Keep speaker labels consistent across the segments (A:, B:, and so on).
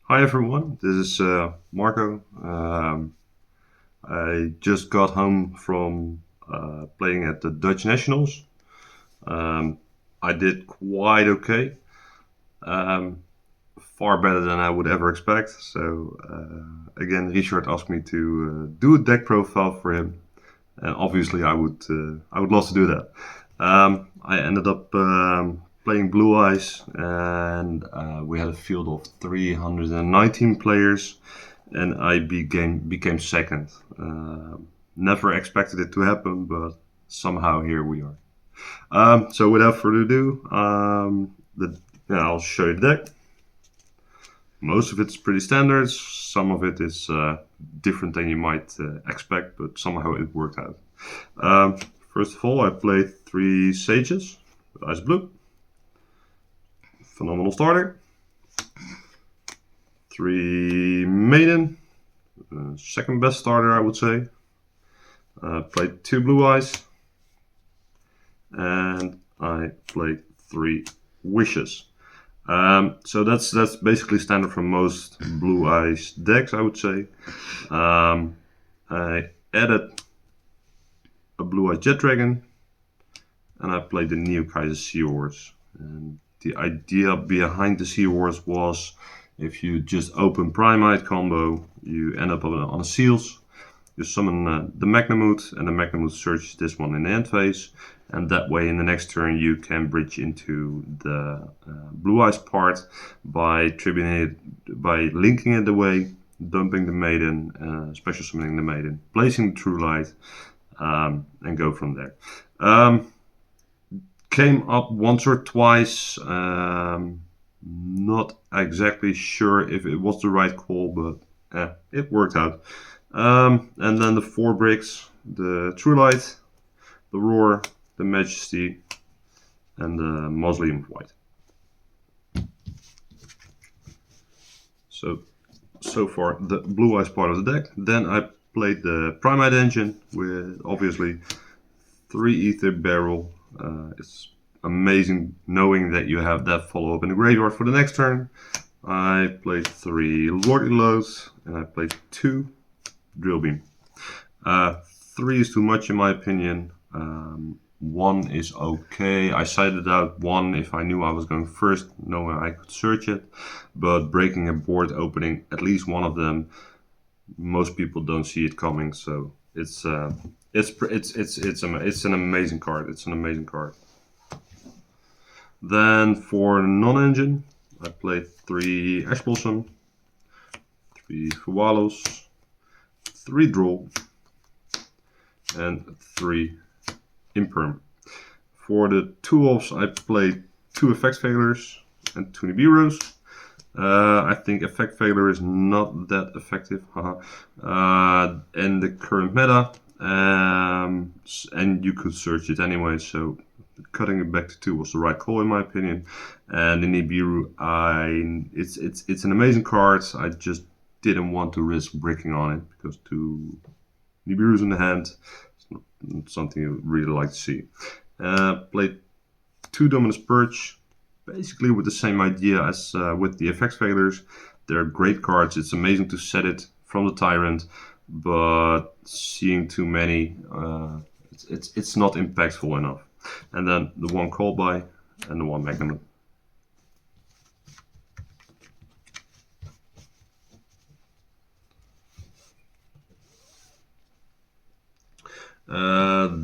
A: Hi everyone, this is Marco. I just got home from playing at the Dutch Nationals. Um, I did quite okay, um, far better than I would ever expect. So again, Richard asked me to do a deck profile for him, and obviously I would love to do that. I ended up playing Blue Eyes, and we had a field of 319 players, and I became second. Never expected it to happen, but somehow here we are. So without further ado, I'll show you the deck. Most of it's pretty standard. Some of it is different than you might expect, but somehow it worked out. First of all, I played 3 Sages with Ice Blue. Phenomenal starter. 3 Maiden. Second best starter, I would say. Played 2 Blue Eyes. And I played 3 Wishes. So that's basically standard for most Blue Eyes decks, I would say. I added a Blue Eyes Jet Dragon, and I played the Neo Kaiser Seahorse. And the idea behind the Seahorse was, if you just open PRIMITE combo, you end up on a Seals. You summon the Magnamut, and the Magnamut searches this one in the end phase, and that way in the next turn you can bridge into the Blue Eyes part by linking it away, dumping the Maiden, special summoning the Maiden, placing the True Light, and go from there. Came up once or twice. Not exactly sure if it was the right call, but it worked out. And then the 4 bricks, the True Light, the Roar, the Majesty, and the Mausoleum of White. So far the Blue Eyes part of the deck. Then I played the PRIMITE engine with obviously 3 Ether Barrel. It's amazing knowing that you have that follow-up in the graveyard for the next turn. I played 3 Lordly Loads, and I played 2 Drill Beam. 3 is too much in my opinion. 1 is okay. I sided out 1 if I knew I was going first, knowing I could search it. But breaking a board, opening at least one of them, most people don't see it coming. So it's an amazing card. It's an amazing card. Then for NonEngine, I played 3 Ash Blossom, 3 Fuwalos, 3 Droll, and 3 Imperm. For the 2-offs, I played 2 Effect Failures and 2 Nibiru's. I think Effect Failure is not that effective in the current meta, and you could search it anyway, so cutting it back to 2 was the right call in my opinion. And the Nibiru, it's an amazing card. I just didn't want to risk bricking on it because 2 Nibiru's in the hand is not something you really like to see. Played 2 Dominus Purge, basically with the same idea as with the Effect Failures. They're great cards. It's amazing to set it from the Tyrant, but seeing too many, it's not impactful enough. And then the 1 Call By and the 1 Magnum.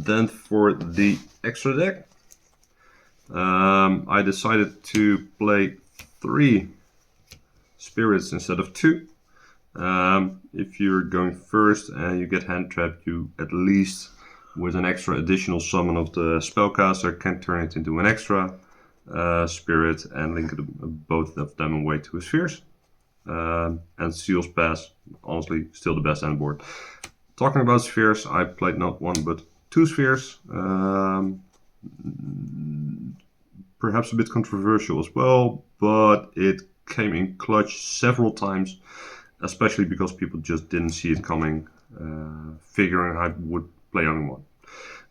A: Then for the extra deck, I decided to play 3 spirits instead of 2. If you're going first and you get hand trapped, you at least with an extra additional summon of the spellcaster can turn it into an extra spirit and link both of them away to his spheres. And Seals Pass, honestly, still the best end board. Talking about spheres, I played not 1 but 2 spheres. Perhaps a bit controversial as well, but it came in clutch several times, especially because people just didn't see it coming, figuring I would play only 1.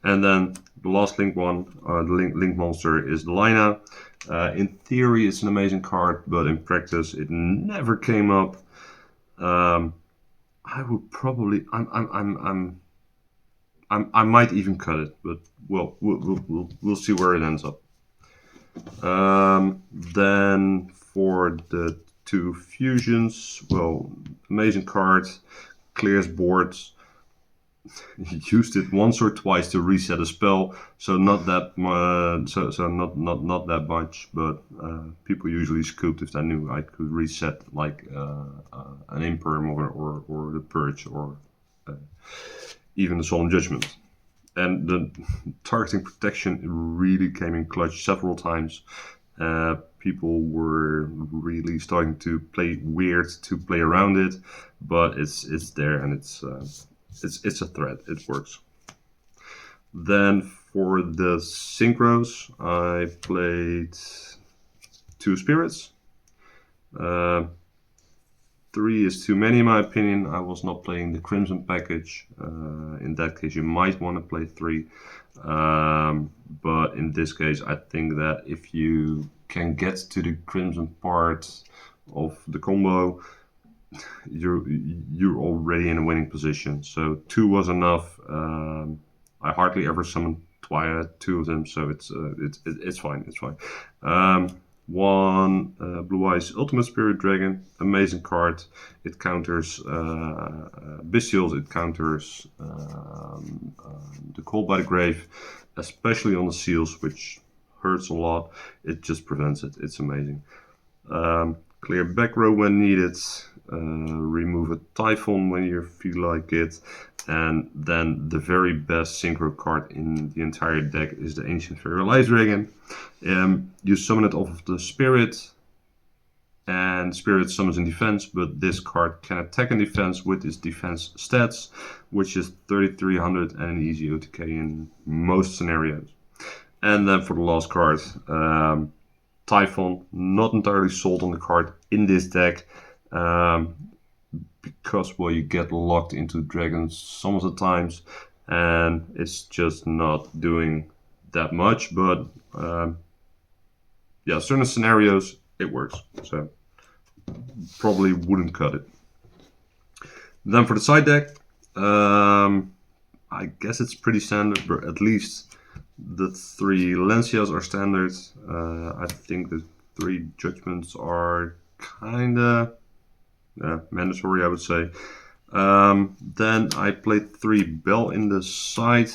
A: And then the last link one, the link monster, is the Lina. In theory, it's an amazing card, but in practice, it never came up. I would probably, I might even cut it, but we'll see where it ends up. Then for the 2 fusions, well, amazing card, clears boards. Used it once or twice to reset a spell, so not that not that much. But people usually scooped if they knew I could reset like an Imperm or the Purge or even the Solemn Judgment. And the targeting protection really came in clutch several times. People were really starting to play weird to play around it, but it's there and it's a threat. It works. Then for the synchros, I played 2 spirits. 3 is too many in my opinion. I was not playing the Crimson package. In that case, you might want to play 3. But in this case, I think that if you can get to the Crimson part of the combo, you're already in a winning position. So 2 was enough. I hardly ever summoned 2 of them, so it's fine. It's fine. 1 Blue Eyes Ultimate Spirit Dragon, amazing card. It counters Bestials, it counters the Call by the Grave, especially on the seals, which hurts a lot. It just prevents it. It's amazing. Clear back row when needed. Remove a Typhon when you feel like it. And then the very best synchro card in the entire deck is the Ancient Fairy Life Dragon. You summon it off of the Spirit, and Spirit summons in defense, but this card can attack in defense with its defense stats, which is 3300 and an easy OTK in most scenarios. And then for the last card, Typhon, not entirely sold on the card in this deck. Because well, you get locked into dragons some of the times, and it's just not doing that much. But yeah, certain scenarios it works. So probably wouldn't cut it. Then for the side deck, I guess it's pretty standard, but at least the 3 Lancias are standard. I think the 3 Judgments are kinda mandatory, I would say. Then I played 3 Bell in the side.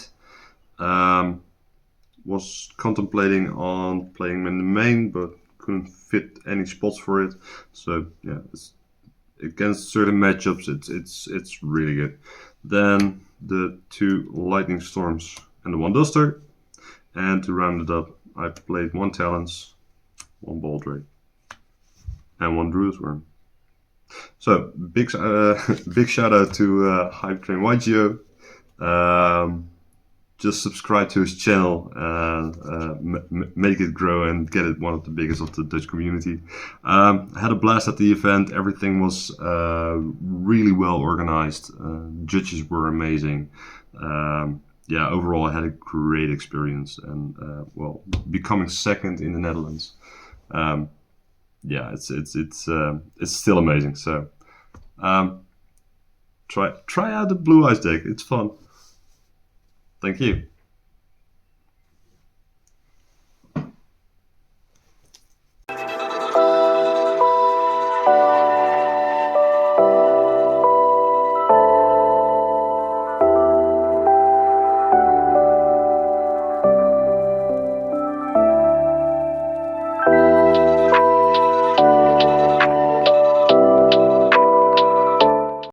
A: Was contemplating on playing in the main, but couldn't fit any spots for it. So yeah, against certain matchups, it's really good. Then the 2 Lightning Storms and the 1 Duster. And to round it up, I played 1 Talons, 1 Baldrake, and 1 Druid's Worm. So big shout out to Hype Train YGO. Just subscribe to his channel and make it grow and get it one of the biggest of the Dutch community. I had a blast at the event. Everything was really well organized. Judges were amazing. Yeah, overall I had a great experience, and well, becoming second in the Netherlands. Yeah, it's still amazing. So try out the Blue Eyes deck. It's fun. Thank you.